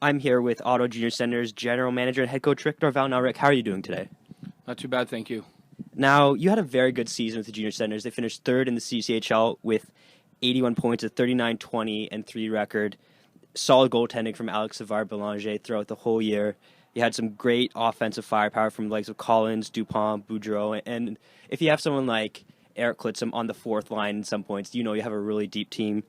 I'm here with Ottawa Junior Senators General Manager and Head Coach Rick Dorval. Now, Rick, how are you doing today? Not too bad, thank you. Now, you had a very good season with the Junior Senators. They finished third in the CCHL with 81 points, a 39-20 and 3 record. Solid goaltending from Alex Savard-Belanger throughout the whole year. You had some great offensive firepower from the likes of Collins, Dupont, Boudreau, and if you have someone like Eric Klitzum on the fourth line at some points, you know you have a really deep team.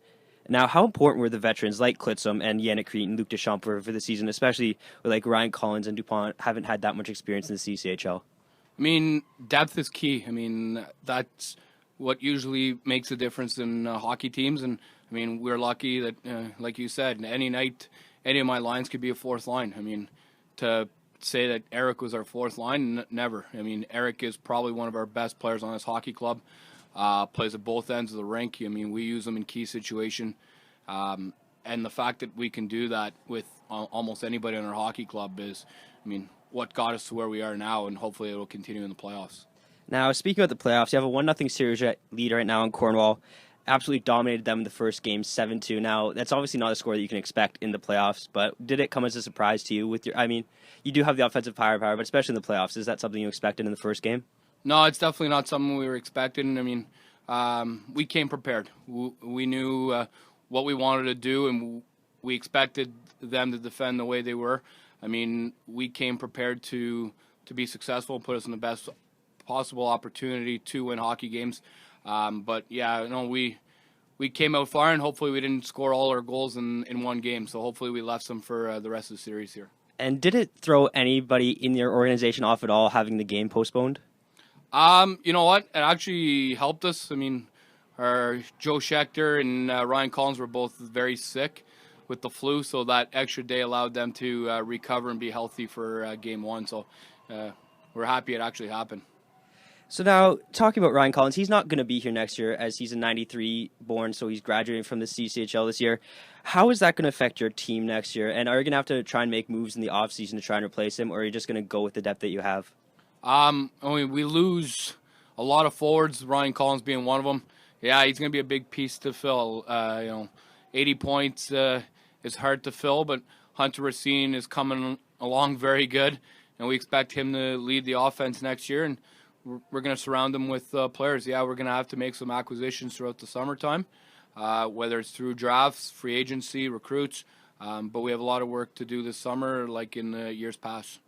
Now, how important were the veterans like Klitzum and Yannick Crete and Luc Deschamps for the season, especially with like Ryan Collins and Dupont haven't had that much experience in the CCHL? I mean, depth is key. I mean, that's what usually makes a difference in hockey teams. And, I mean, we're lucky that, like you said, any night, any of my lines could be a fourth line. I mean, to say that Eric was our fourth line, never. I mean, Eric is probably one of our best players on this hockey club. Plays at both ends of the rink. I mean, we use him in key situation. And the fact that we can do that with almost anybody in our hockey club is, I mean, what got us to where we are now, and hopefully it will continue in the playoffs. Now, speaking of the playoffs, you have a 1-0 series lead right now in Cornwall. Absolutely dominated them in the first game, 7-2. Now, that's obviously not a score that you can expect in the playoffs, but did it come as a surprise to you? You do have the offensive firepower, but especially in the playoffs, is that something you expected in the first game? No, it's definitely not something we were expecting. I mean, we came prepared. We knew what we wanted to do, and we expected them to defend the way they were. I mean, we came prepared to be successful, put us in the best possible opportunity to win hockey games. But yeah, we came out far, and hopefully we didn't score all our goals in one game. So hopefully we left some for the rest of the series here. And did it throw anybody in your organization off at all having the game postponed? You know what? It actually helped us. I mean, our Joe Schechter and Ryan Collins were both very sick with the flu, so that extra day allowed them to recover and be healthy for game one. So we're happy it actually happened. So now, talking about Ryan Collins, he's not going to be here next year as he's a 93 born, so he's graduating from the CCHL this year. How is that going to affect your team next year? And are you going to have to try and make moves in the offseason to try and replace him, or are you just going to go with the depth that you have? I mean, we lose a lot of forwards, Ryan Collins being one of them. Yeah, he's going to be a big piece to fill. 80 points is hard to fill, but Hunter Racine is coming along very good, and we expect him to lead the offense next year, and we're going to surround him with players. Yeah, we're going to have to make some acquisitions throughout the summertime, whether it's through drafts, free agency, recruits, but we have a lot of work to do this summer like in years past.